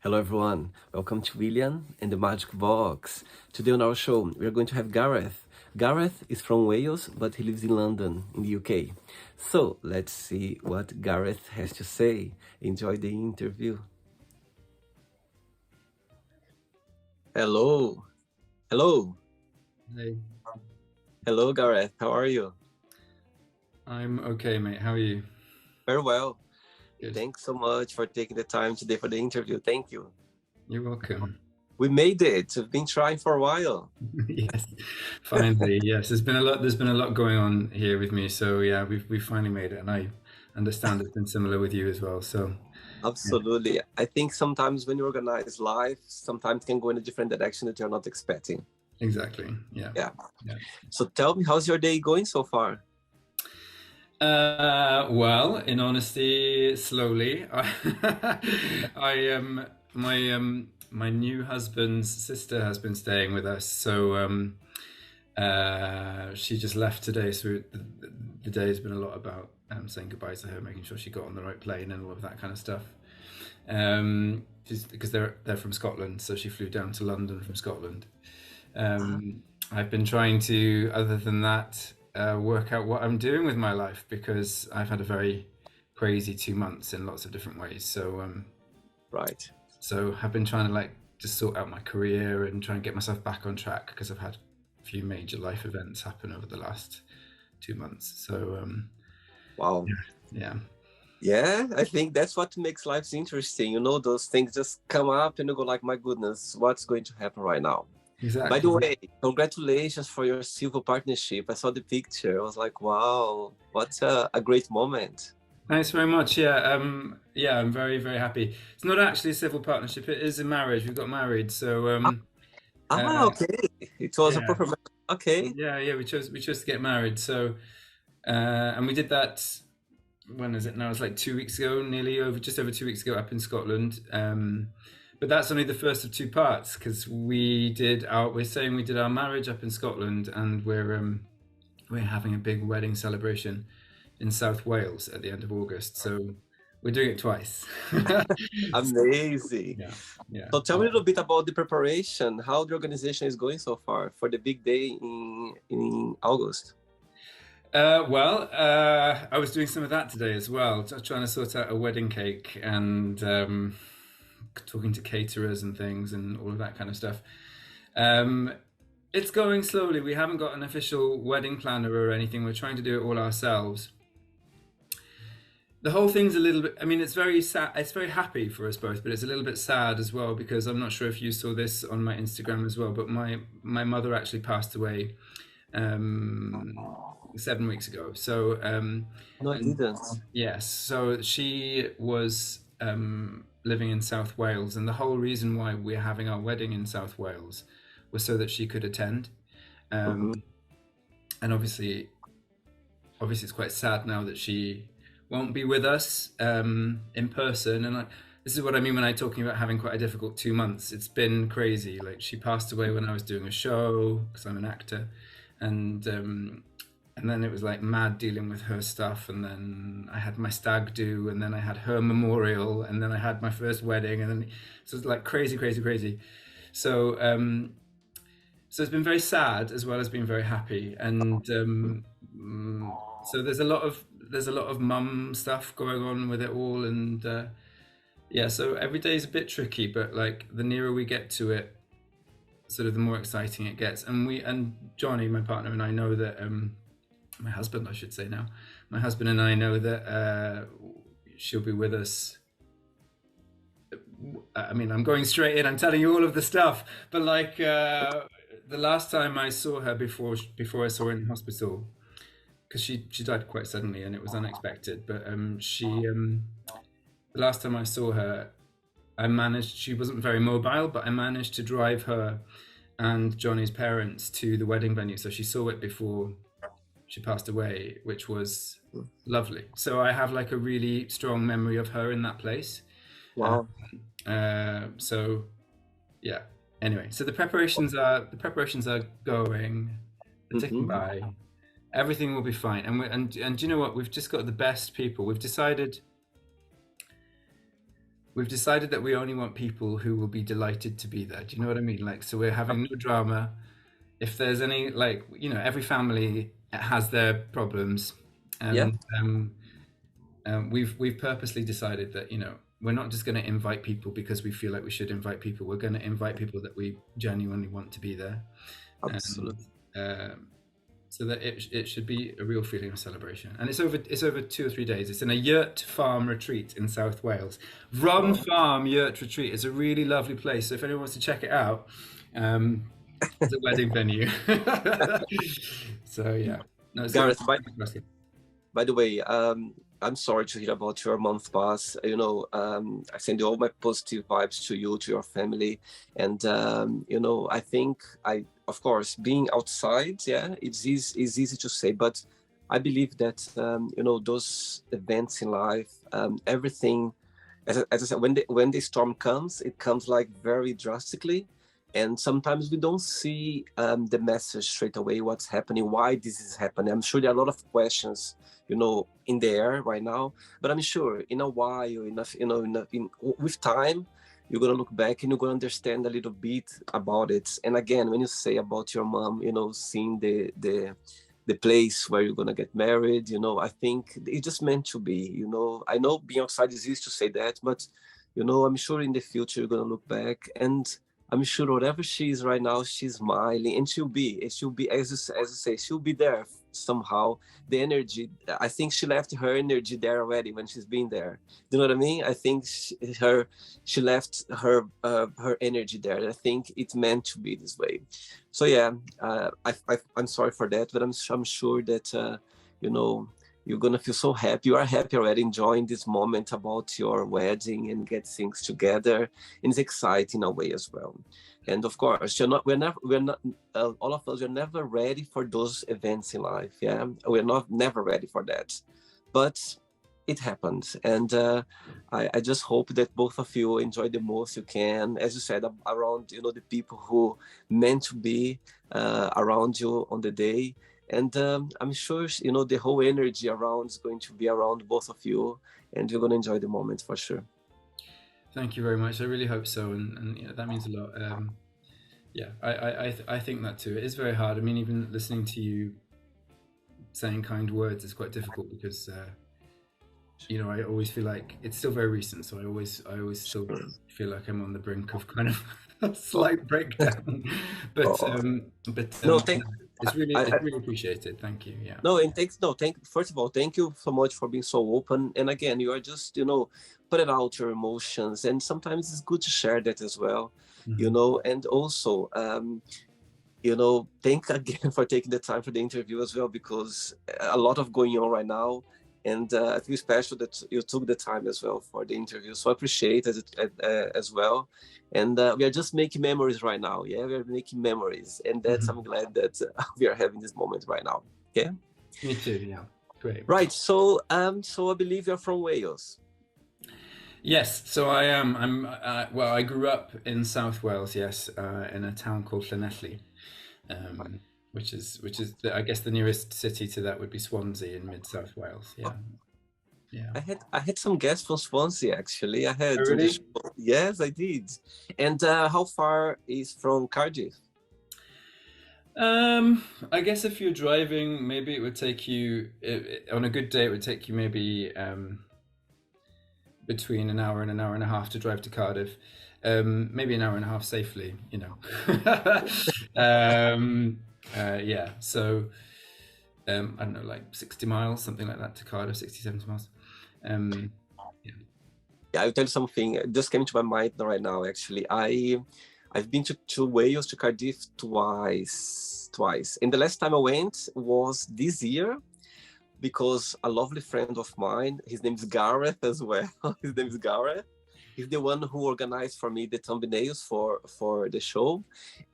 Hello, everyone. Welcome to William and the Magic Box. Today on our show, we are going to have Gareth. Gareth is from Wales, but he lives in London, in the UK. So let's see what Gareth has to say. Enjoy the interview. Hello. Hello. Hey, Hello, Gareth. How are you? I'm okay, mate. How are you? Very well. Good. Thanks so much for taking the time today for the interview. Thank you. You're welcome. We made it. We've been trying for a while. Yes, finally. Yes, there's been a lot. There's been a lot going on here with me. So yeah, we've finally made it, and I understand it's been similar with you as well. So yeah, Absolutely. I think sometimes when you organize life, sometimes can go in a different direction that you're not expecting. exactly. Yeah, Yeah. yeah. So tell me, how's your day going so far? Well, in honesty, slowly. My new husband's sister has been staying with us, so she just left today. So the day has been a lot about saying goodbye to her, making sure she got on the right plane and all of that kind of stuff. Because they're from Scotland, so she flew down to London from Scotland. I've been trying to, other than that, work out what I'm doing with my life because I've had a very crazy 2 months in lots of different ways. Right. So I've been trying to like just sort out my career and try and get myself back on track because I've had a few major life events happen over the last 2 months. So Wow. yeah. Yeah, I think that's what makes life interesting. You know, those things just come up and you go like, my goodness, what's going to happen right now? By the Exactly. way, congratulations for your civil partnership. I saw the picture. I was like, wow, what a great moment. Thanks very much. Yeah, I'm very, very happy. It's not actually a civil partnership. It is a marriage. We got married. So uh, Okay. It was a yeah, proper, okay. yeah. We chose to get married. So and we did that. When is it now? It's like 2 weeks ago, just over 2 weeks ago, up in Scotland. But that's only the first of two parts because we're saying we did our marriage up in Scotland, and we're having a big wedding celebration in South Wales at the end of August. So we're doing it twice. Amazing. Yeah, yeah. So tell me a little bit about the preparation, how the organization is going so far for the big day in August. I was doing some of that today as well, trying to sort out a wedding cake and talking to caterers and things and all of that kind of stuff. Um, it's going slowly. We haven't got an official wedding planner or anything. We're trying to do it all ourselves. The whole thing's a little bit, I mean, it's very sad. It's very happy for us both, but it's a little bit sad as well because I'm not sure if you saw this on my Instagram as well, but my mother actually passed away 7 weeks ago. So No, I and didn't. yes, so she was living in South Wales, and the whole reason why we're having our wedding in South Wales was so that she could attend. Mhm. And obviously, it's quite sad now that she won't be with us in person. And this is what I mean when I'm talking about having quite a difficult 2 months. It's been crazy. Like she passed away when I was doing a show because I'm an actor, and then it was like mad dealing with her stuff, and then I had my stag do, and then I had her memorial, and then I had my first wedding, and then so it's like crazy, crazy, crazy. So so it's been very sad as well as being very happy, and so there's a lot of mum stuff going on with it all, and yeah, so every day is a bit tricky, but like the nearer we get to it, sort of the more exciting it gets. And Johnny, my partner, and I know that my husband, I should say now, my husband and I know that she'll be with us. I mean, I'm going straight in. I'm telling you all of the stuff, but like the last time I saw her before I saw her in hospital, because she died quite suddenly and it was unexpected. But the last time I saw her, I managed. She wasn't very mobile, but I managed to drive her and Johnny's parents to the wedding venue, so she saw it before she passed away, which was lovely. So I have like a really strong memory of her in that place. Uh, Wow. so yeah. Anyway, so the preparations are going, they're ticking Mhm. by. Everything will be fine. And you know what? We've just got the best people. We've decided we've decided that we only want people who will be delighted to be there. Do you know what I mean? Like, so we're having no drama. If there's any, like, every family has their problems, Yeah, and we've purposely decided that we're not just going to invite people because we feel like we should invite people. We're going to invite people that we genuinely want to be there, and absolutely. so that it should be a real feeling of celebration. And it's over 2 or 3 days. It's in a yurt farm retreat in South Wales. Run Wow. Farm Yurt Retreat. It's a really lovely place. So if anyone wants to check it out, it's a wedding venue. So yeah, no, it's looking Gareth, by fantastic. By the way, I'm sorry to hear about your month pass. I send all my positive vibes to you, to your family, and I think of course, being outside, yeah, it's easy to say, but I believe that those events in life, everything, as I said, when the storm comes, it comes like very drastically, and sometimes we don't see the message straight away, what's happening, why this is happening. I'm sure there are a lot of questions, in the air right now, but I'm sure in a while, with time, you're gonna look back and you're gonna understand a little bit about it. And again, when you say about your mom, seeing the place where you're gonna get married, I think it's just meant to be. I know being outside is easy to say that, but I'm sure in the future you're gonna look back, and I'm sure whatever she is right now, she's smiling, and she'll be as you say, she'll be there somehow. The energy, I think she left her energy there already when she's been there. You know what I mean? I think she left her energy there. I think it's meant to be this way. So yeah, I'm sorry for that, but I'm sure that you know you're gonna feel so happy. You are happy already, enjoying this moment about your wedding and get things together, and it's exciting in a way as well. And of course, we're not all of us. We're never ready for those events in life. Yeah, we're not never ready for that, but it happened, and I just hope that both of you enjoy the most you can, as you said, around the people who meant to be around you on the day. And I'm sure the whole energy around is going to be around both of you, and you're going to enjoy the moment for sure. Thank you very much. I really hope so, and that means a lot. Yeah, I think that too. It is very hard. I mean, even listening to you saying kind words is quite difficult because I always feel like it's still very recent, so I always still feel like I'm on the brink of kind of a slight breakdown. But Oh, but no, it's really I, it's really appreciated. Thank you. Yeah. no, and thanks. No, first of all, thank you so much for being so open. And again, you are just, putting out your emotions, and sometimes it's good to share that as well, Mhm. And also, thank again for taking the time for the interview as well, because a lot of going on right now, and I feel special that you took the time as well for the interview. So I appreciate it as well. And we are just making memories right now. Yeah, we are making memories, and that's I'm Mhm. glad that we are having this moment right now. Yeah. Me too. Yeah. Great. Right. So I believe you're from Wales. Yes, so I am. Well, I grew up in South Wales, yes, in a town called Llanelli, um, I guess the nearest city to that would be Swansea in mid South Wales. Yeah, yeah. I had some guests from Swansea actually. I Oh, had on the really? show. Yes, I did. And how far is from Cardiff? I guess if you're driving, maybe it would take you on a good day. It would take you maybe between an hour and a half to drive to Cardiff. Maybe an hour and a half safely, yeah, so I don't know, like 60 miles, something like that to Cardiff, 60, 70 miles. Um, yeah. Yeah, I'll tell you something. It just came to my mind right now. Actually, I've been to Wales, to Cardiff twice, and the last time I went was this year, because a lovely friend of mine, his name is Gareth as well. His name is Gareth. He's the one who organized for me the thumbnails for the show,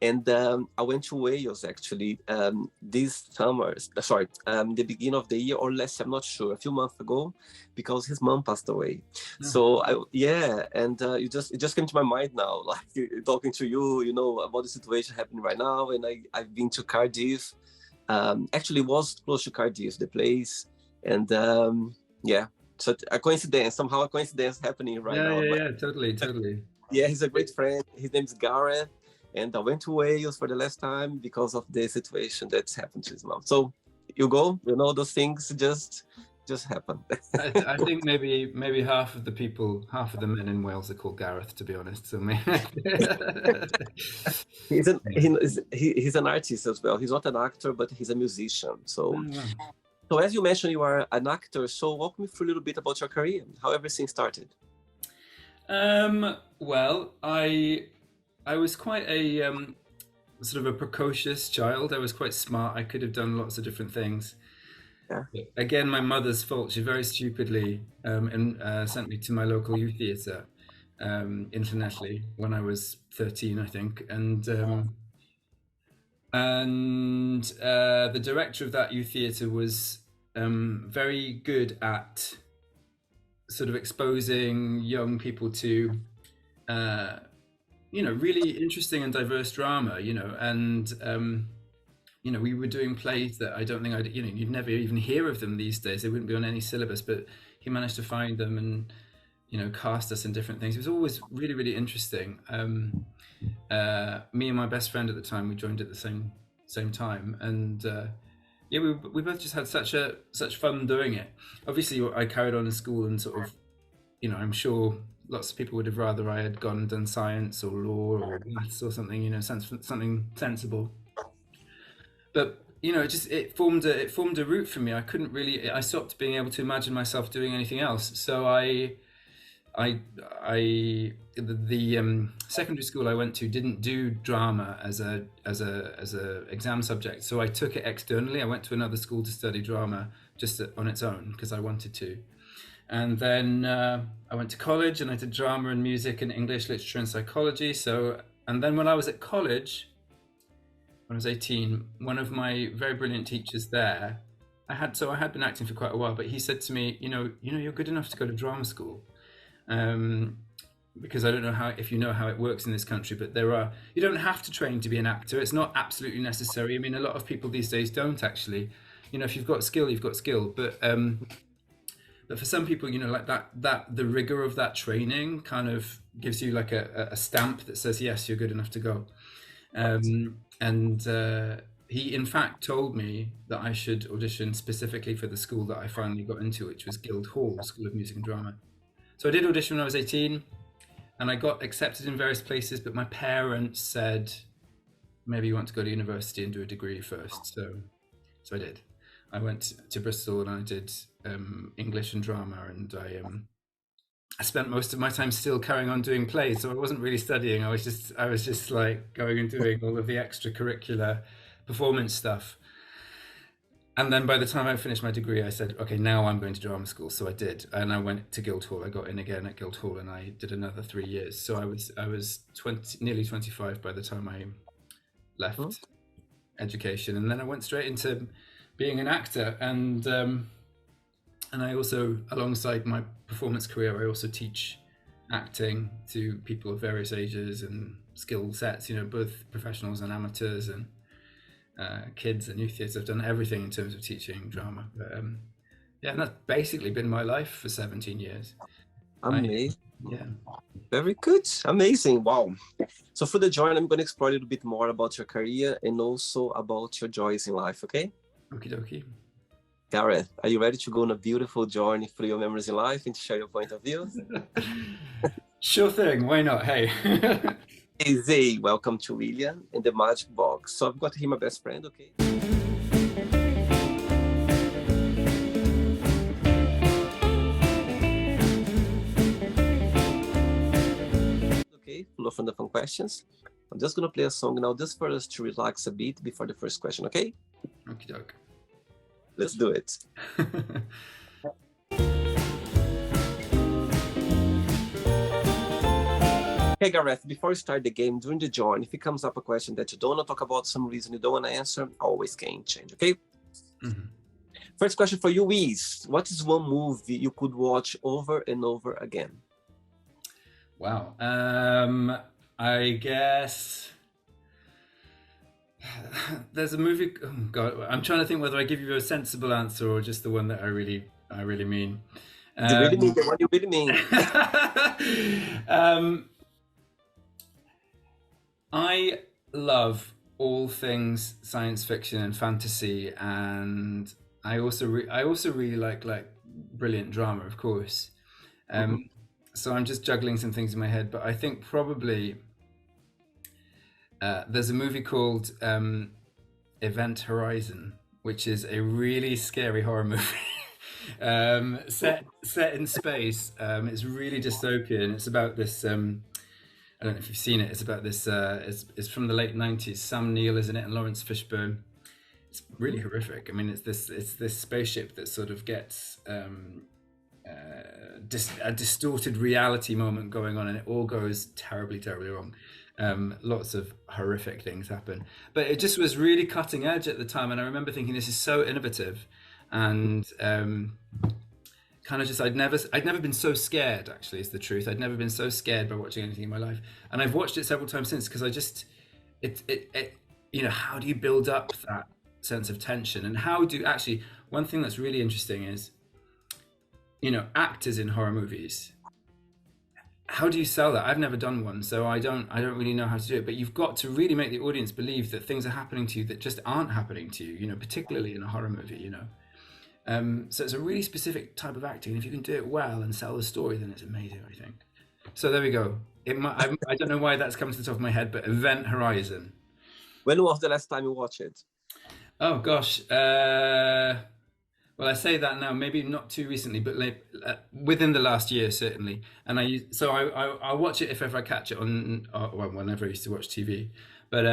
and I went to Wales actually this summer. Sorry, the beginning of the year or less, I'm not sure. A few months ago, because his mom passed away. No. So yeah, and it just came to my mind now, like talking to you, about the situation happening right now, and I've been to Cardiff. Actually, was close to Cardiff, the place, and yeah. So a coincidence, somehow a coincidence happening right Yeah, now. yeah, But yeah, totally, totally. yeah, he's a great friend. His name's Gareth, and I went to Wales for the last time because of the situation that's happened to his mom. So you go, those things just happen. I think maybe half of the people, half of the men in Wales are called Gareth, to be honest. So maybe, He's an yeah. he's an artist as well. He's not an actor, but he's a musician. Oh, wow. So as you mentioned, you are an actor. So walk me through a little bit about your career, how everything started. Well, I was quite a sort of a precocious child. I was quite smart. I could have done lots of different things. Yeah. Again, my mother's fault. She very stupidly sent me to my local youth theatre internationally when I was 13, I think, and the director of that youth theatre was very good at sort of exposing young people to really interesting and diverse drama, and we were doing plays that I don't think you'd never even hear of them these days. They wouldn't be on any syllabus, but he managed to find them and cast us in different things. It was always really, really interesting. Me and my best friend at the time, we joined at the same time, and yeah, we both just had such fun doing it. Obviously, I carried on in school and sort of, I'm sure lots of people would have rather I had gone and done science or law or maths or something, something sensible. But it formed a route for me. I stopped being able to imagine myself doing anything else. So the secondary school I went to didn't do drama as a exam subject, so I took it externally. I went to another school to study drama just on its own because I wanted to, and then I went to college and I did drama and music and English literature and psychology. And then when I was at college, when I was 18, one of my very brilliant teachers there, I had been acting for quite a while, but he said to me, you're good enough to go to drama school. Because I don't know if you know how it works in this country, but you don't have to train to be an actor. It's not absolutely necessary. I mean, a lot of people these days don't actually. If you've got skill, you've got skill. But for some people, like that the rigor of that training kind of gives you like a stamp that says yes, you're good enough to go. And he in fact told me that I should audition specifically for the school that I finally got into, which was Guildhall School of Music and Drama. So I did audition when I was 18, and I got accepted in various places, but my parents said, maybe you want to go to university and do a degree first. So I did. I went to Bristol and I did English and drama, and I spent most of my time still carrying on doing plays. So I wasn't really studying. I was just like going and doing all of the extracurricular performance stuff. And then by the time I finished my degree, I said, okay, now I'm going to drama school. So I did. And I went to Guildhall. I got in again at Guildhall and I did another 3 years. So I was nearly 25 by the time I left education. And then I went straight into being an actor. And I also, alongside my performance career, I also teach acting to people of various ages and skill sets, both professionals and amateurs and kids and youth theatre. I've done everything in terms of teaching drama. But, yeah, and that's basically been my life for 17 years. Amazing. Yeah. Very good. Amazing. Wow. So for the join, I'm going to explore a little bit more about your career and also about your joys in life, okay? Okie dokie. Gareth, are you ready to go on a beautiful journey through your memories in life and to share your point of view? Sure thing. Why not? Hey. Easy. Welcome to William and the Magic Box. So I've got here my best friend, okay? Okay, full of fun questions. I'm just going to play a song now just for us to relax a bit before the first question, okay? Okie doke. Let's do it. Hey Gareth, before we start the game, during the join, if it comes up a question that you don't want to talk about, some reason you don't want to answer, always can change, okay? Mm-hmm. First question for you is, what is one movie you could watch over and over again? Wow. I guess there's a movie. Oh God, I'm trying to think whether I give you a sensible answer or just the one that I really mean. Do you really mean the one you really mean? I love all things science fiction and fantasy, and I also really like brilliant drama, of course. Mhm. Um, so I'm just juggling some things in my head, but I think probably there's a movie called Event Horizon, which is a really scary horror movie. Set in space. It's really dystopian. It's about this. I don't know if you've seen it. It's about this. It's from the late '90s. Sam Neill is in it, and Lawrence Fishburne. It's really horrific. I mean, it's this spaceship that sort of gets a distorted reality moment going on, and it all goes terribly wrong. Lots of horrific things happen, but it just was really cutting edge at the time, and I remember thinking this is so innovative, and kind of just I'd never been so scared. Actually, is the truth. I'd never been so scared by watching anything in my life, and I've watched it several times since because I just it you know, how do you build up that sense of tension, and how do actually one thing that's really interesting is, you know, actors in horror movies, how do you sell that? I've never done one, so I don't really know how to do it, but you've got to really make the audience believe that things are happening to you that just aren't happening to you, you know, particularly in a horror movie, you know. So it's a really specific type of acting, and if you can do it well and sell the story, then it's amazing, I think. So there we go. I don't know why that's come to the top of my head, but Event Horizon. When was the last time you watched it? Oh gosh. Well, I say that now, maybe not too recently, but like, within the last year, certainly. And I watch it if ever I catch it on, well, whenever I used to watch TV. But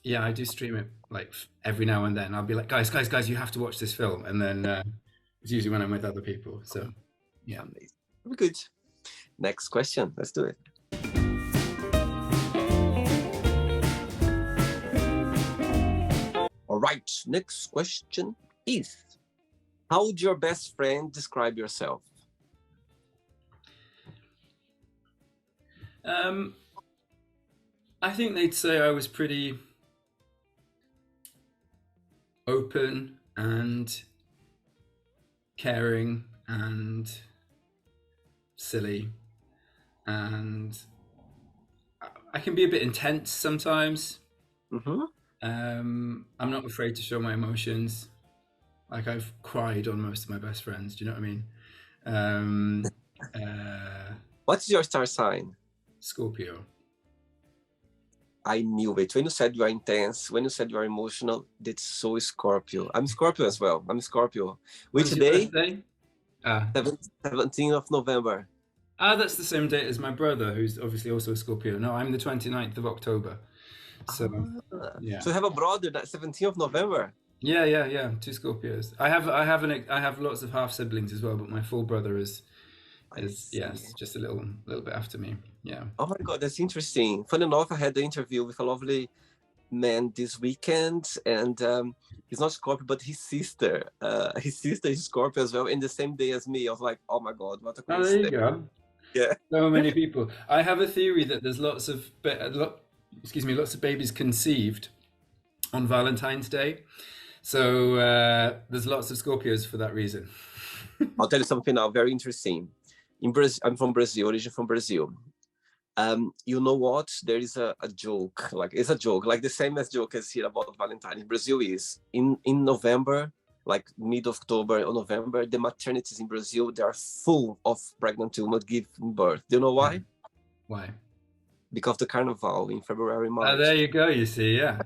yeah, I do stream it like every now and then. I'll be like, guys, you have to watch this film, and then it's usually when I'm with other people. So yeah. Amazing. Very good. Next question. Let's do it. All right. Next question is, how would your best friend describe yourself? I think they'd say I was pretty open and caring and silly, and I can be a bit intense sometimes. Mm-hmm. I'm not afraid to show my emotions. Like, I've cried on most of my best friends. Do you know what I mean? What's your star sign? Scorpio. I knew it. When you said you are intense, when you said you are emotional, that's so Scorpio. I'm Scorpio as well. I'm Scorpio. Which When's your day? birthday? 17th of November. That's the same date as my brother, who's obviously also a Scorpio. No, I'm the 29th of October. So, yeah. So you have a brother that 17th of November? Yeah. Two Scorpios. I have lots of half siblings as well, but my full brother is yes, just a little bit after me. Yeah. Oh my God, that's interesting. Funny enough, I had the interview with a lovely man this weekend, and he's not Scorpio, but his sister is Scorpio as well, in the same day as me. I was like, oh my God, what a Oh, there you coincidence. go. Yeah. So many people. I have a theory that there's lots of babies conceived on Valentine's Day. So there's lots of Scorpios for that reason. I'll tell you something now, very interesting. In Brazil, I'm from Brazil, origin from Brazil. You know what? There is a joke, like it's a joke, like the same as joke as here about Valentine. In Brazil is in November, like mid-October or November, the maternities in Brazil, they are full of pregnant women giving birth. Do you know why? Why? Because of the carnival in February, Oh, March. there you go. You see, yeah.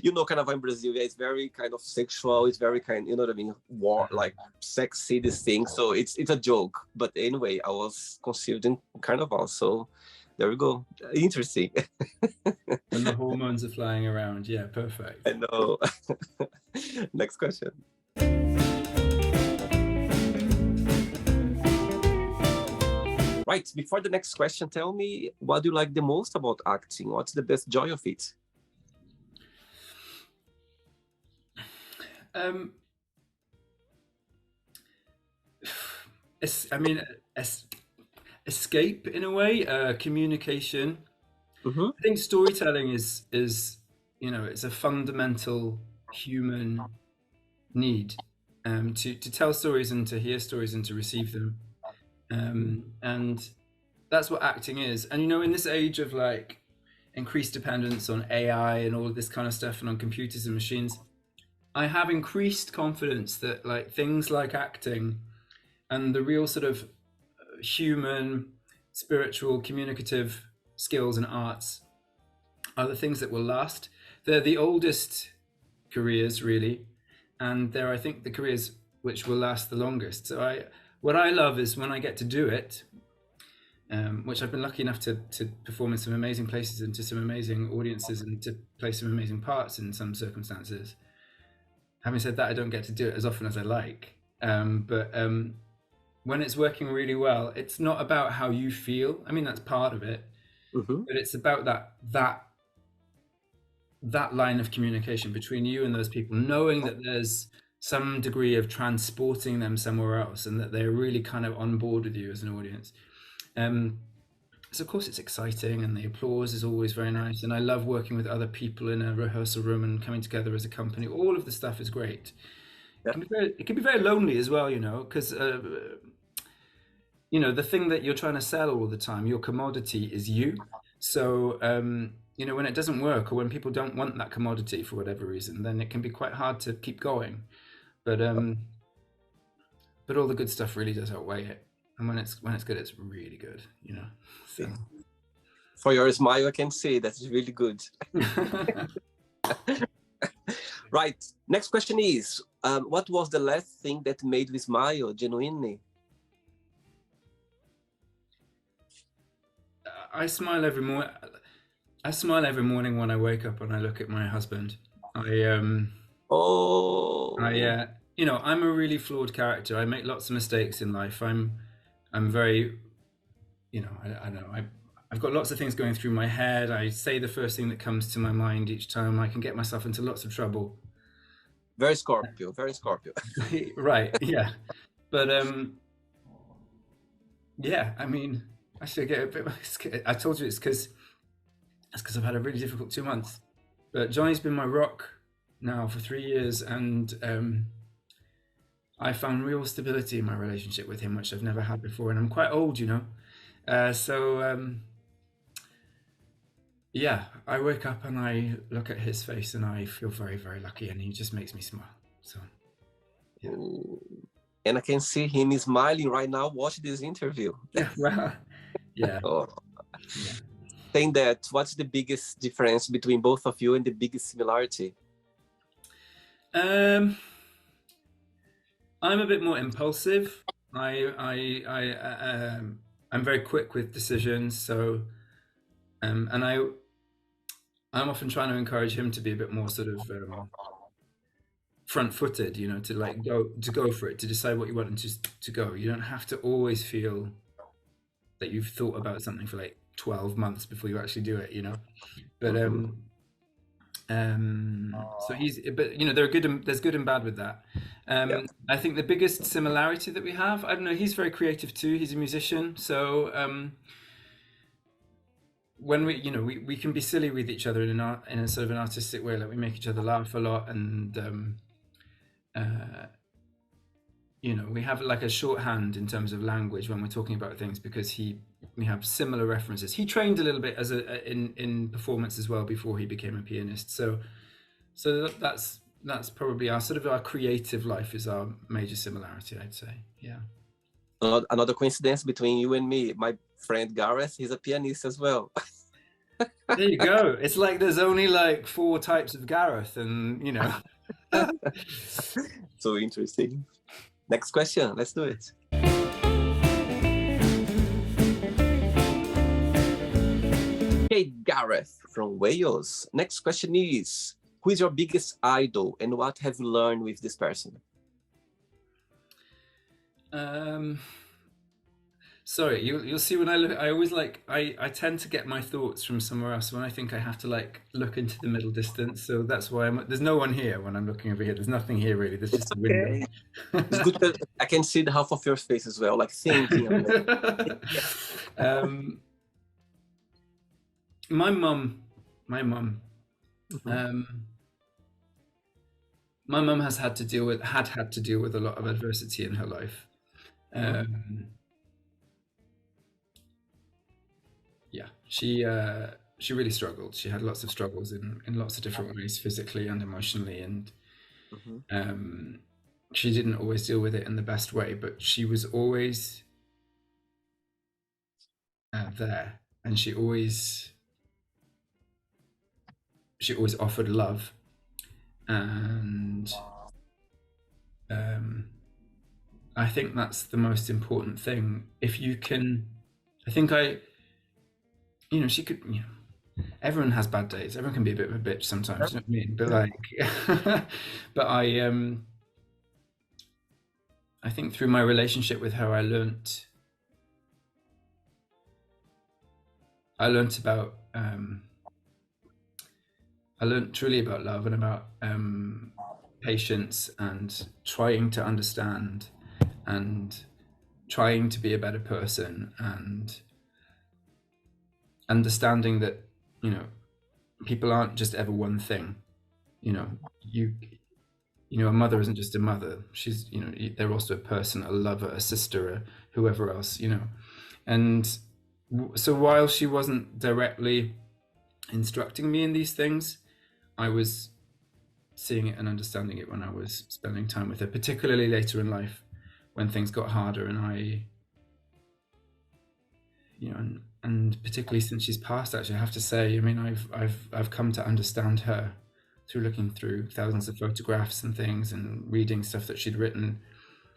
You know, carnival in Brazil, yeah, it's very kind of sexual. It's very kind, you know what I mean, war, like sexy, this thing. So it's a joke. But anyway, I was conceived in carnival, so there we go. Interesting. When the hormones are flying around, yeah, perfect. I know. Next question. Right, before the next question, tell me, what do you like the most about acting? What's the best joy of it? Escape in a way, communication. Mm-hmm. I think storytelling is you know, it's a fundamental human need, to tell stories and to hear stories and to receive them. And that's what acting is. And you know, in this age of like increased dependence on AI and all of this kind of stuff and on computers and machines, I have increased confidence that like things like acting and the real sort of human, spiritual, communicative skills and arts are the things that will last. They're the oldest careers, really, and they're, I think, the careers which will last the longest. So what I love is when I get to do it, which I've been lucky enough to perform in some amazing places and to some amazing audiences and to play some amazing parts in some circumstances. Having said that, I don't get to do it as often as I like. But when it's working really well, it's not about how you feel. I mean, that's part of it, but it's about that line of communication between you and those people, knowing that there's some degree of transporting them somewhere else and that they're really kind of on board with you as an audience. So of course it's exciting and the applause is always very nice, and I love working with other people in a rehearsal room and coming together as a company. All of the stuff is great. Yeah. It can be very lonely as well, you know, because you know, the thing that you're trying to sell all the time, your commodity is you. So you know, when it doesn't work or when people don't want that commodity for whatever reason, then it can be quite hard to keep going. But all the good stuff really does outweigh it. And when it's good, it's really good, you know. So. For your smile, I can say that's really good. Right. Next question is, what was the last thing that made you smile genuinely? I smile every morning. I smile every morning when I wake up and I look at my husband. You know, I'm a really flawed character. I make lots of mistakes in life. I'm very, you know, I don't know. I've got lots of things going through my head. I say the first thing that comes to my mind each time. I can get myself into lots of trouble. Very Scorpio, very Scorpio. Right, yeah. But yeah, I mean, I should get a bit. I told you it's because I've had a really difficult 2 months. But Johnny's been my rock now for 3 years, and I found real stability in my relationship with him, which I've never had before. And I'm quite old, you know. Yeah, I wake up and I look at his face and I feel very, very lucky, and he just makes me smile. So, yeah. And I can see him smiling right now watching this interview. Yeah, well, yeah. Oh. Yeah. Saying that, what's the biggest difference between both of you and the biggest similarity? I'm a bit more impulsive. I'm very quick with decisions, so and I'm often trying to encourage him to be a bit more sort of front-footed, you know, to like go for it, to decide what you want and just to go. You don't have to always feel that you've thought about something for like 12 months before you actually do it, you know. But so but you know, there's good and bad with that. Yeah. I think the biggest similarity that we have, I don't know, he's very creative too. He's a musician, so when we can be silly with each other in a sort of an artistic way, like we make each other laugh a lot, and you know, we have like a shorthand in terms of language when we're talking about things, because we have similar references. He trained a little bit in performance as well before he became a pianist. So that's probably our creative life is our major similarity, I'd say. Yeah. Another coincidence between you and me, my friend Gareth, he's a pianist as well. There you go. It's like there's only like 4 types of Gareth, and you know. So interesting. Next question, let's do it. Okay, Gareth from Wales. Next question is, who is your biggest idol and what have you learned with this person? Sorry, you'll see when I look, I always I tend to get my thoughts from somewhere else when I think I have to like look into the middle distance. So that's why there's no one here when I'm looking over here. There's nothing here really. There's just a window. It's good that I can see the half of your face as well, like thinking. My mum, my mum has had to deal with had to deal with a lot of adversity in her life. Mm-hmm. Um, yeah, she really struggled. She had lots of struggles in lots of different ways, physically and emotionally, and Mm-hmm. um, she didn't always deal with it in the best way. But she was always there, and she always offered love, and um, I think that's the most important thing. If you can, I think she could, everyone has bad days. Everyone can be a bit of a bitch sometimes, you know what I mean? But Yeah. like, but I think through my relationship with her, I learnt about, I learnt truly about love and about patience and trying to understand and trying to be a better person and understanding that, you know, people aren't just ever one thing. You know, you a mother isn't just a mother. She's, they're also a person, a lover, a sister, whoever else, And so while she wasn't directly instructing me in these things, I was seeing it and understanding it when I was spending time with her, particularly later in life when things got harder and and particularly since she's passed, actually, I have to say, I mean, I've come to understand her through looking through thousands of photographs and things and reading stuff that she'd written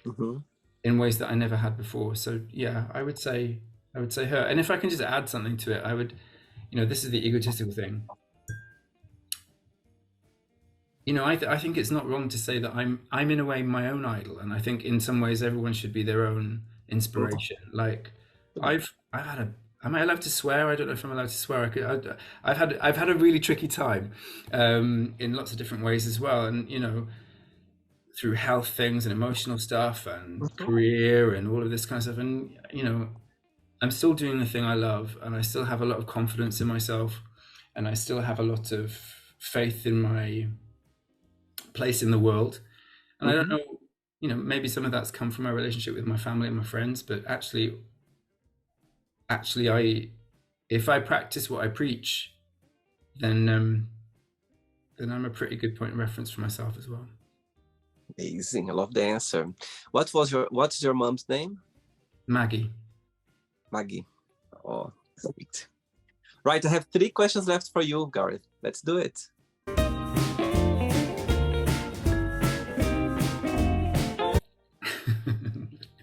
Mm-hmm. in ways that I never had before. So yeah, I would say her. And if I can just add something to it, I would, this is the egotistical thing. I think it's not wrong to say that I'm in a way my own idol, and I think in some ways everyone should be their own inspiration. Like I've had a am I allowed to swear? I don't know if I'm allowed to swear. I've had a really tricky time in lots of different ways as well, and through health things and emotional stuff and Mm-hmm. career and all of this kind of stuff, and I'm still doing the thing I love, and I still have a lot of confidence in myself, and I still have a lot of faith in my place in the world. And I don't Mm-hmm. know, maybe some of that's come from my relationship with my family and my friends, but actually, if I practice what I preach, then then I'm a pretty good point of reference for myself as well. Amazing. I love the answer. What's your mom's name? Maggie. Maggie. Oh, sweet. Right, I have 3 questions left for you, Gareth. Let's do it.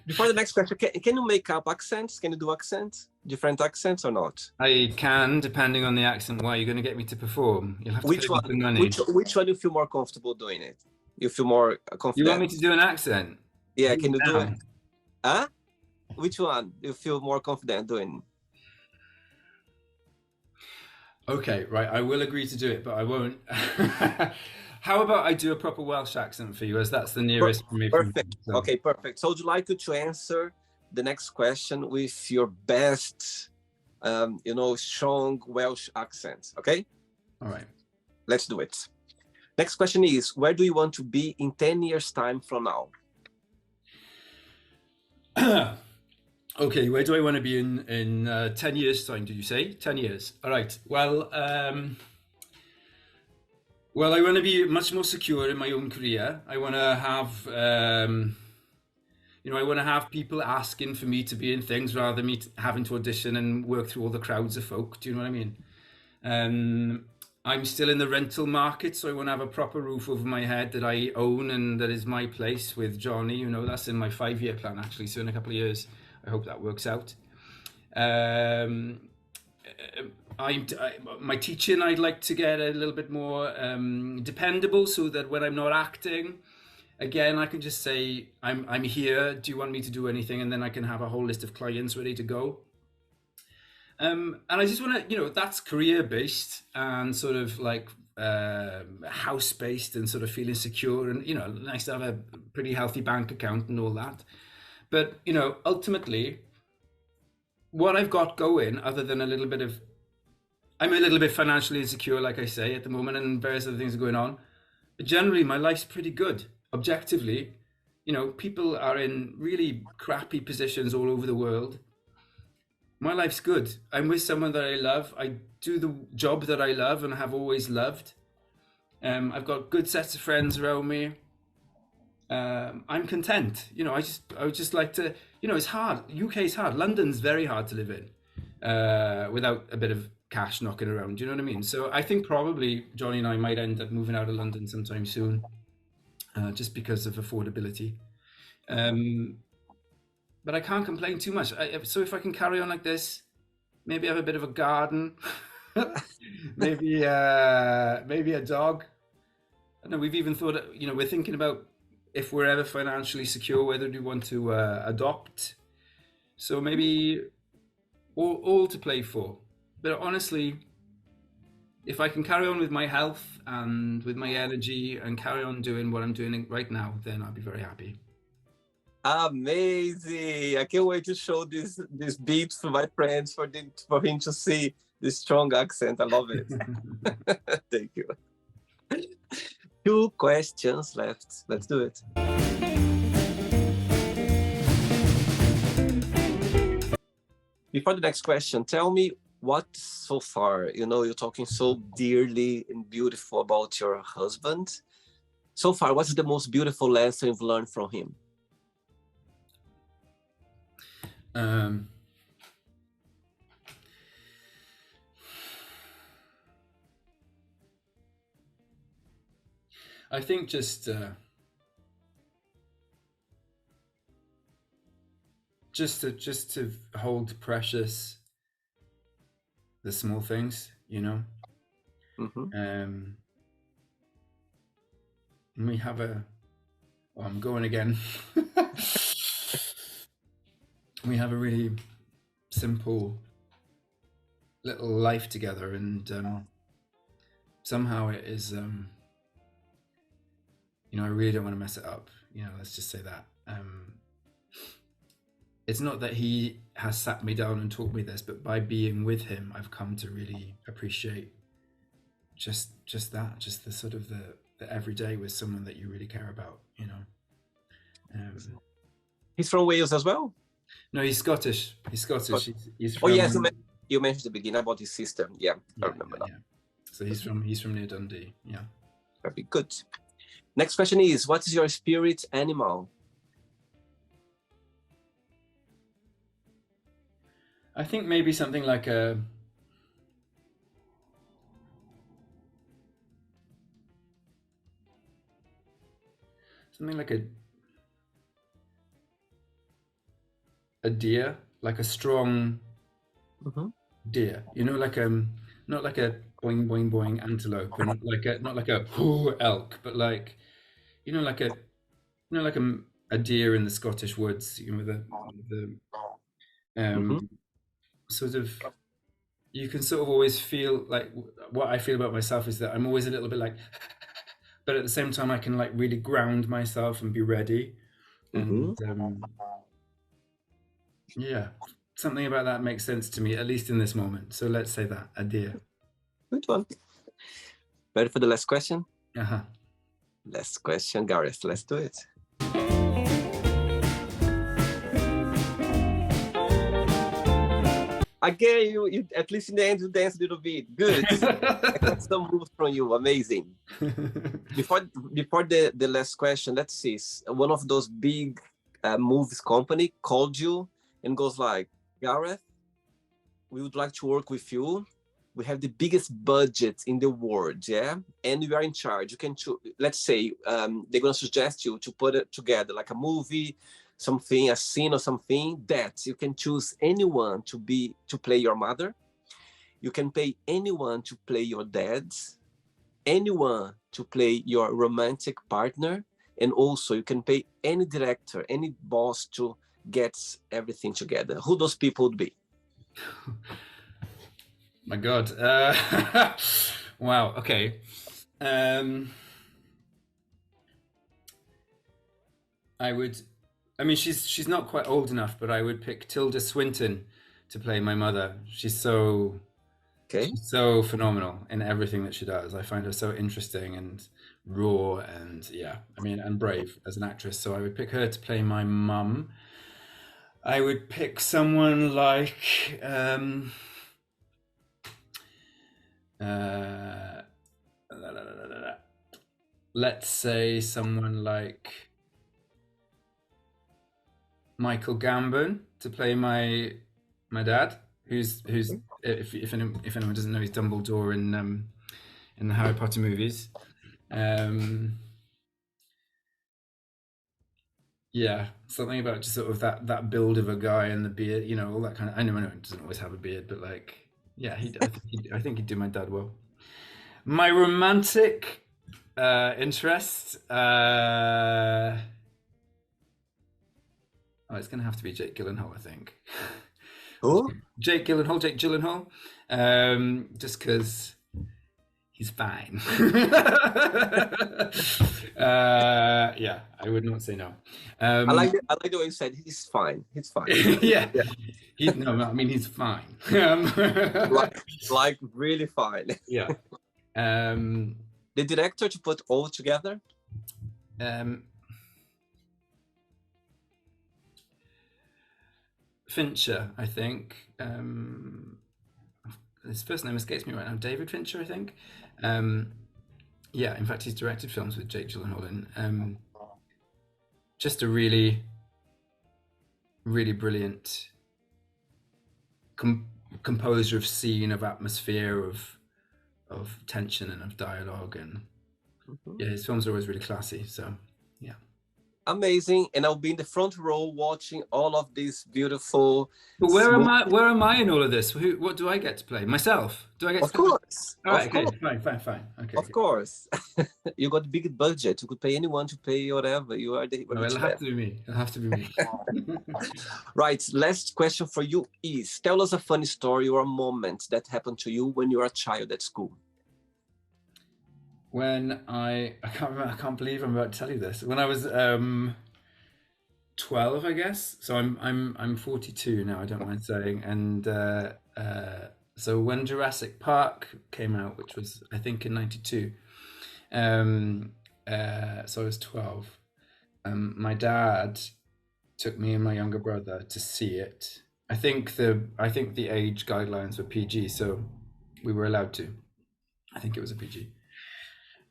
Before the next question, can you make up accents? Can you do accents? Different accents or not? I can, depending on the accent. Why, you're going to get me to perform? You'll have to pay Which me one? some money. Which one you feel more comfortable doing it? You feel more You want me to confident? do an accent? Yeah, Do can it you do it? now. Huh? Which one you feel more confident doing? Okay, right. I will agree to do it, but I won't. How about I do a proper Welsh accent for you, as that's the Per- nearest for me from. Perfect. So, Okay, perfect. So would you like to answer the next question with your best, strong Welsh accent? Okay, all right. let's do it. Next question is, where do you want to be in 10 years time from now? Okay, where do I want to be in 10 years' time, did you say? 10 years. All right. Well, I want to be much more secure in my own career. I want to have, I want to have people asking for me to be in things rather than me having to audition and work through all the crowds of folk. Do you know what I mean? I'm still in the rental market, so I want to have a proper roof over my head that I own and that is my place with Johnny. That's in my 5-year plan, actually. So in a couple of years, I hope that works out. Um, my teaching, I'd like to get a little bit more dependable, so that when I'm not acting, again, I can just say, I'm here. Do you want me to do anything? And then I can have a whole list of clients ready to go. And I just want to, that's career based and sort of like house based and sort of feeling secure, and nice to have a pretty healthy bank account and all that. But ultimately, what I've got going, other than I'm a little bit financially insecure, like I say, at the moment, and various other things are going on. generally my life's pretty good. Objectively, you know, people are in really crappy positions all over the world. My life's good. I'm with someone that I love. I do the job that I love and have always loved. I've got good sets of friends around me. I'm content. You know, I would just like to. You know, it's hard. UK's hard. London's very hard to live in without a bit of cash knocking around. Do you know what I mean? So I think probably Johnny and I might end up moving out of London sometime soon, just because of affordability. Um, but I can't complain too much. So if I can carry on like this, maybe have a bit of a garden, maybe a dog. I know we've even thought, you know, we're thinking about if we're ever financially secure, whether we want to adopt. So maybe all to play for. But honestly, if I can carry on with my health and with my energy and carry on doing what I'm doing right now, then I'll be very happy. Amazing! I can't wait to show this beats to my friends for him to see the strong accent. I love it. Thank you. 2 questions left. Let's do it. Before the next question, tell me what so far, you know, you're talking so dearly and beautiful about your husband. So far, what's the most beautiful lesson you've learned from him? I think just to hold precious the small things, you know. Mm-hmm. We have a. Oh, I'm going again. We have a really simple little life together, and somehow it is. You know, I really don't want to mess it up. You know, let's just say that. It's not that he has sat me down and taught me this, but by being with him, I've come to really appreciate just that, just the sort of the everyday with someone that you really care about. You know. He's from Wales as well? No, he's Scottish. He's Scottish. He's Oh from, yes, you mentioned at the beginning about his sister. Yeah, I remember that. Yeah. So he's from near Dundee. Yeah. Very good. Next question is, what is your spirit animal? I think maybe something like a deer, like a strong deer. You know, like not like a boing boing boing antelope, and not like a elk, but like like a deer in the Scottish woods. You know, the sort of, you can sort of always feel like, what I feel about myself is that I'm always a little bit like, but at the same time I can like really ground myself and be ready. And yeah, something about that makes sense to me, at least in this moment. So let's say that, a deer. Good one. Ready for the last question? Uh-huh. Last question, Gareth. Let's do it. Again, you at least in the end you dance a little bit. Good. I got some moves from you. Amazing. Before the last question, let's see. One of those big movies company called you and goes like, Gareth, we would like to work with you. We have the biggest budget in the world, yeah? And you are in charge. You can choose, let's say, they're gonna suggest you to put it together like a movie, something, a scene or something, that you can choose anyone to play your mother. You can pay anyone to play your dad, anyone to play your romantic partner, and also you can pay any director, any boss to get everything together. Who those people would be? My God. Wow. Okay. I mean, she's not quite old enough, but I would pick Tilda Swinton to play my mother. She's so phenomenal in everything that she does. I find her so interesting and raw and and brave as an actress. So I would pick her to play my mum. I would pick someone like uh, let's say someone like Michael Gambon to play my dad, who's if anyone doesn't know, he's Dumbledore in the Harry Potter movies. Yeah, something about just sort of that build of a guy and the beard, all that kind of. I know he doesn't always have a beard, but like, yeah, I think he'd do my dad well. My romantic interest. Oh, it's going to have to be Jake Gyllenhaal, I think. Who? Jake Gyllenhaal, just because he's fine. Yeah, I would not say no. I like the way you said he's fine. He's fine. Yeah, no, I mean he's fine. like really fine. Yeah. The director to put all together. Fincher, I think. His first name escapes me right now. David Fincher, I think. Yeah, in fact, he's directed films with Jake Gyllenhaal in. Just a really, really brilliant composer of scene, of atmosphere, of tension, and of dialogue, and yeah, his films are always really classy. So yeah. Amazing, and I'll be in the front row watching all of these beautiful. But where am I? Where am I in all of this? What do I get to play? Myself? Do I get? Of course. All right. Okay. Fine. Okay. Of course. You got big budget. You could pay anyone to pay whatever. You are the. No, it'll have to be me. It'll have to be me. Right. Last question for you is: tell us a funny story or a moment that happened to you when you were a child at school. When I can't remember, I can't believe I'm about to tell you this. When I was 12, I guess. So I'm 42 now, I don't mind saying. And so when Jurassic Park came out, which was I think in 92, so I was 12. My dad took me and my younger brother to see it. I think the age guidelines were PG, so we were allowed to. I think it was a PG.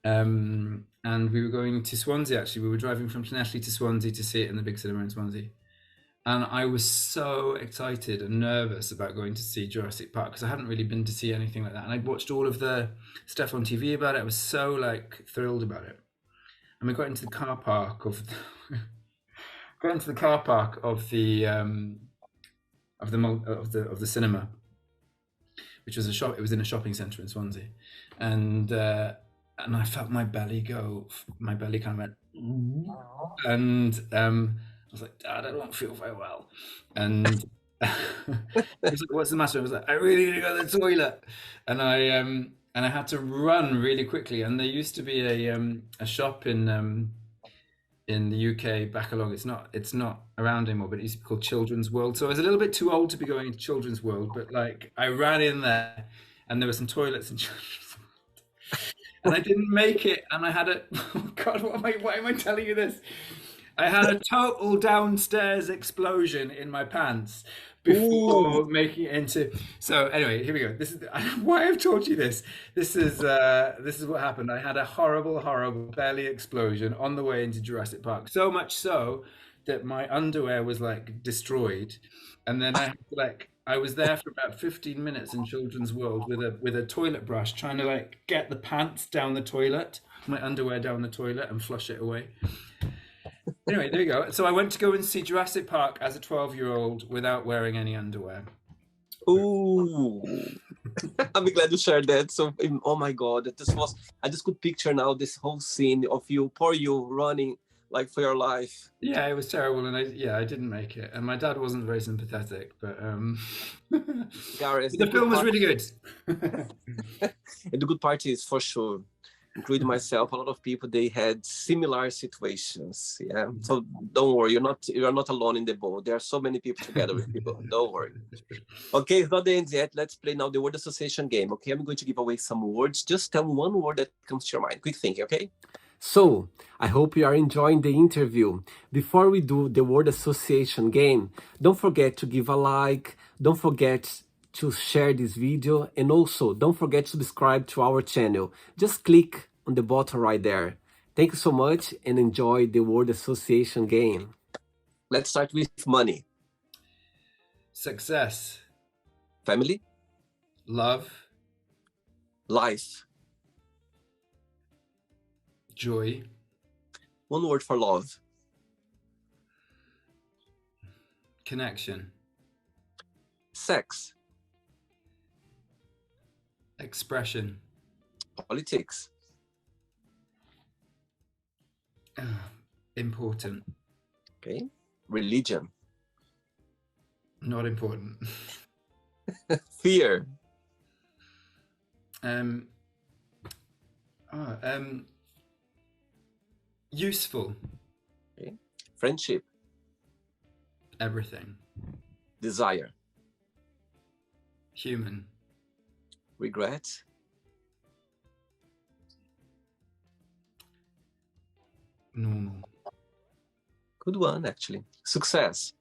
And we were going to Swansea, actually. We were driving from Llanelli to Swansea to see it in the big cinema in Swansea. And I was so excited and nervous about going to see Jurassic Park because I hadn't really been to see anything like that. And I'd watched all of the stuff on TV about it. I was so like thrilled about it. And we got into the car park of the cinema, which was a shop. It was in a shopping centre in Swansea, and I felt my belly kind of went, and I was like, Dad, I don't feel very well. And he was like, what's the matter? I was like, I really need to go to the toilet. And I had to run really quickly. And there used to be a shop in the UK back along. It's not around anymore, but it used to be called Children's World. So I was a little bit too old to be going into Children's World, but like I ran in there and there were some toilets in Children's World. And I didn't make it, and I had oh God, why am I telling you this? I had a total downstairs explosion in my pants before making it into. So anyway, here we go. This is why I've told you this. This is what happened. I had a horrible belly explosion on the way into Jurassic Park. So much so that my underwear was like destroyed, and then I was there for about 15 minutes in Children's World with a toilet brush, trying to like get the pants down the toilet, my underwear down the toilet, and flush it away. Anyway, there you go. So I went to go and see Jurassic Park as a 12-year-old without wearing any underwear. Ooh. I'm glad you shared that. So, oh my God, I just could picture now this whole scene of you running like for your life. Yeah, it was terrible, and I didn't make it, and my dad wasn't very sympathetic, but Gareth, the film was really good. And the good part is, for sure, including myself, a lot of people, they had similar situations. Yeah, so don't worry, you're not alone in the boat. There are so many people together with people. Don't worry. Okay, it's not the end yet. Let's play now the word association game. Okay, I'm going to give away some words. Just tell me one word that comes to your mind. Quick thinking. Okay. So, I hope you are enjoying the interview. Before we do the word association game, don't forget to give a like, don't forget to share this video, and also don't forget to subscribe to our channel. Just click on the button right there. Thank you so much and enjoy the word association game. Let's start with money. Success. Family. Love. Life. Joy. One word for love. Connection. Sex. Expression. Politics. Important. Okay. Religion. Not important. Fear. Useful. Okay. Friendship. Everything. Desire. Human. Regret. Normal. Good one, actually. Success.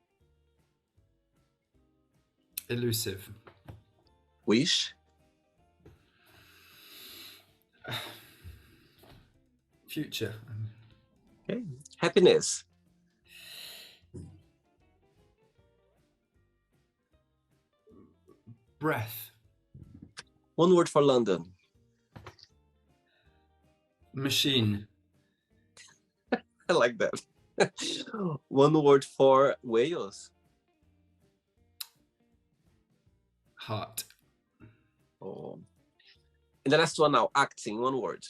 Elusive. Wish. Future. Okay. Happiness. Breath. One word for London. Machine. I like that. One word for Wales. Heart. Oh. And the last one now, acting, one word.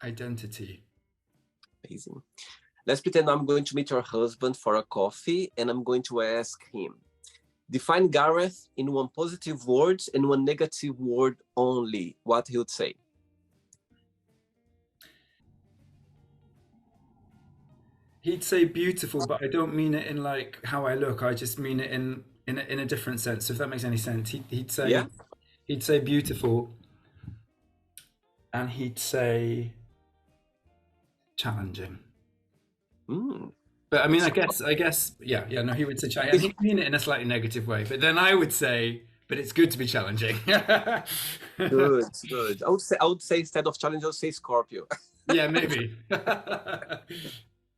Identity. Amazing. Let's pretend I'm going to meet your husband for a coffee and I'm going to ask him, define Gareth in one positive word and one negative word only. What he would say? He'd say beautiful, but I don't mean it in like how I look. I just mean it in a different sense. So if that makes any sense, he'd say Yeah. He'd say beautiful, and he'd say challenging. But I mean, I guess, yeah. No, he would say challenging. He'd mean it in a slightly negative way. But then I would say, but it's good to be challenging. Good, good. I would say instead of challenge, I would say Scorpio. Yeah, maybe.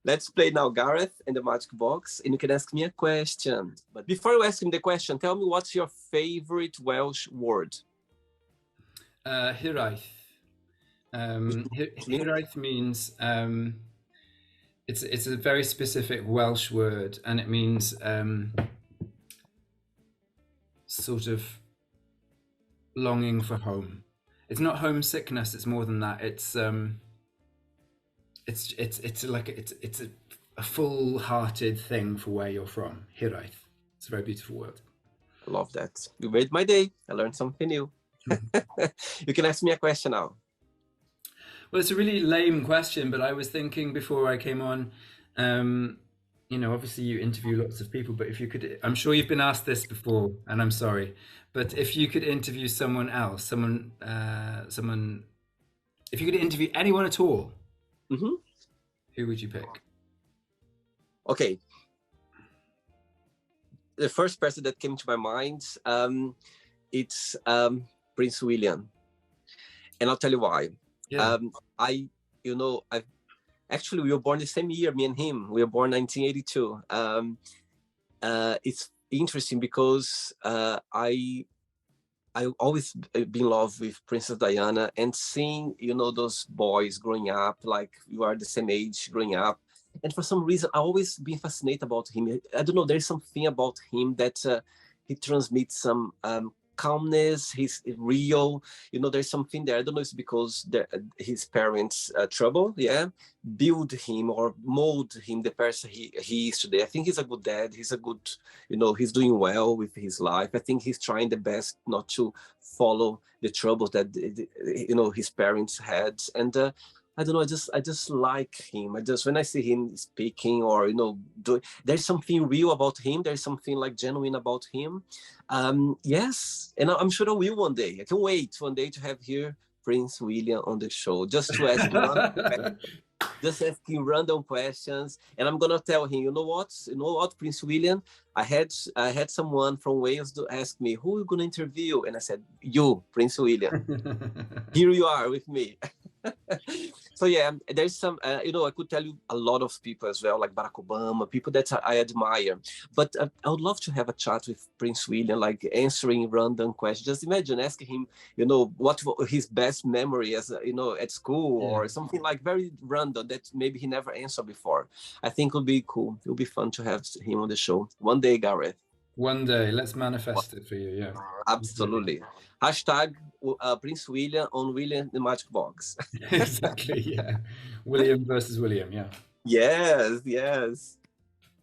Let's play now, Gareth, in the magic box, and you can ask me a question. But before you ask him the question, tell me what's your favorite Welsh word? Hiraeth. Hiraeth means it's a very specific Welsh word, and it means sort of longing for home. It's not homesickness. It's more than that. It's a full-hearted thing for where you're from. Hiraeth. It's a very beautiful word. I love that. You made my day. I learned something new. You can ask me a question now. Well, it's a really lame question, but I was thinking before I came on, obviously you interview lots of people, but if you could, I'm sure you've been asked this before, and I'm sorry, but if you could interview someone else, if you could interview anyone at all, who would you pick? Okay. The first person that came to my mind, it's Prince William. And I'll tell you why. Yeah. Actually, we were born the same year, me and him. We were born 1982. It's interesting because I always been in love with Princess Diana, and seeing, those boys growing up, like you are the same age growing up. And for some reason, I always been fascinated about him. I don't know, there's something about him that he transmits some calmness. He's real. There's something there. I don't know if it's because his parents' trouble, build him or mold him the person he is today. I think he's a good dad. He's a good, he's doing well with his life. I think he's trying the best not to follow the troubles that his parents had. And I don't know. I just like him. When I see him speaking or doing, there's something real about him. There's something like genuine about him. Yes, and I'm sure I will one day. I can wait one day to have here Prince William on the show, just asking random questions, and I'm gonna tell him, you know what, Prince William, I had someone from Wales to ask me who are you gonna interview, and I said, you, Prince William. Here you are with me. So yeah, there's some, I could tell you a lot of people as well, like Barack Obama, people that I admire. But I would love to have a chat with Prince William, like answering random questions. Just imagine asking him, what his best memory as, at school or something like very random that maybe he never answered before. I think it would be cool. It would be fun to have him on the show. One day, Gareth. One day, let's manifest it for you, yeah. Absolutely. Hashtag Prince William on William the Magic Box. Exactly, yeah. William versus William, yeah. Yes.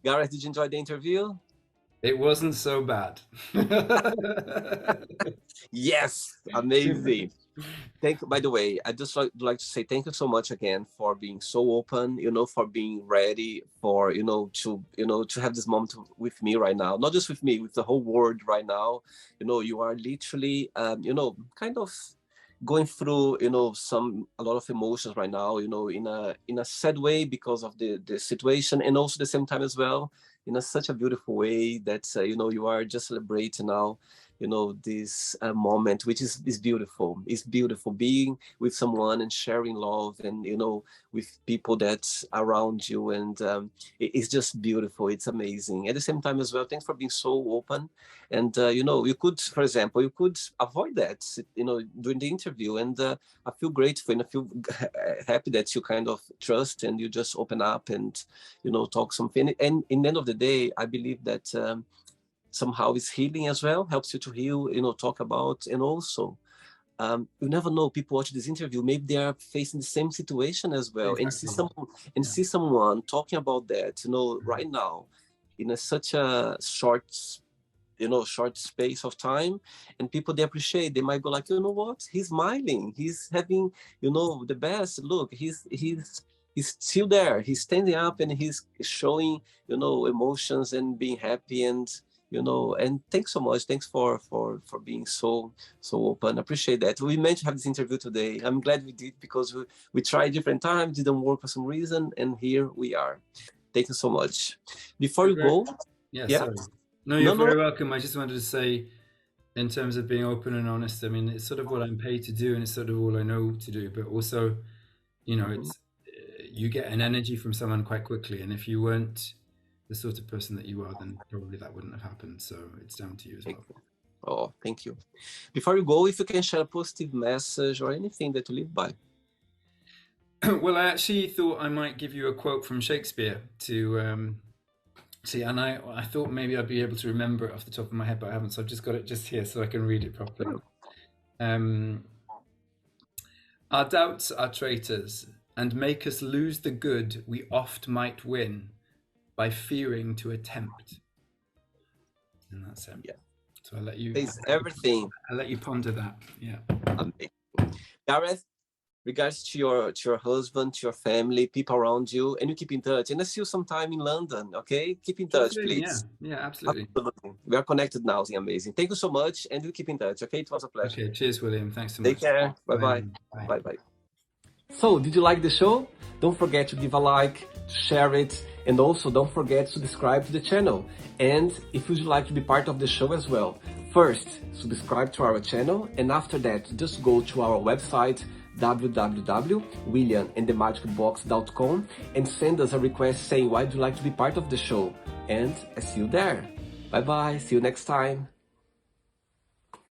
Gareth, did you enjoy the interview? It wasn't so bad. Yes, amazing. By the way, I just like to say thank you so much again for being so open, for being ready for, to have this moment with me right now. Not just with me, with the whole world right now. You are literally, kind of going through, a lot of emotions right now, in a sad way because of the situation, and also at the same time as well, in such a beautiful way that, you are just celebrating now, this moment, which is beautiful. It's beautiful being with someone and sharing love and, with people that's around you. And it's just beautiful. It's amazing. At the same time as well, thanks for being so open. And, you could, for example, you could avoid that, during the interview. And I feel grateful and I feel happy that you kind of trust and you just open up and, talk something. And in the end of the day, I believe that somehow it's healing as well, helps you to heal, talk about, and also you never know, people watch this interview, maybe they are facing the same situation as well. Exactly. See someone talking about that, right now in such a short space of time, and people, they appreciate, they might go like, you know what, he's smiling, he's having, the best look, he's still there, he's standing up and he's showing, emotions and being happy, and and thanks so much. Thanks for being so open. I appreciate that. We meant to have this interview today. I'm glad we did, because we tried different times, didn't work for some reason, and here we are. Thank you so much. Before you go, sorry. No, you're very welcome. I just wanted to say, in terms of being open and honest, I mean, it's sort of what I'm paid to do, and it's sort of all I know to do. But also, it's you get an energy from someone quite quickly, and if you weren't the sort of person that you are, then probably that wouldn't have happened. So it's down to you as well. Oh, thank you. Before you go, if you can share a positive message or anything that you live by. Well, I actually thought I might give you a quote from Shakespeare to see, and I thought maybe I'd be able to remember it off the top of my head, but I haven't. So I've just got it just here so I can read it properly. Our doubts are traitors, and make us lose the good we oft might win, by fearing to attempt. And that's it. Yeah. So I'll let you. It's everything. I'll let you ponder that. Yeah. Amazing. Gareth, regards to your husband, to your family, people around you, and you keep in touch. And I see you sometime in London. Okay, keep in touch, please. Yeah, absolutely. We are connected now. It's amazing. Thank you so much, and we keep in touch. Okay, it was a pleasure. Okay, cheers, William. Thanks so much. Take care. Bye. So, did you like the show? Don't forget to give a like, share it, and also don't forget to subscribe to the channel. And if you'd like to be part of the show as well, first subscribe to our channel, and after that just go to our website www.williamandthemagicbox.com and send us a request saying why do you like to be part of the show, and I see you there. Bye, see you next time.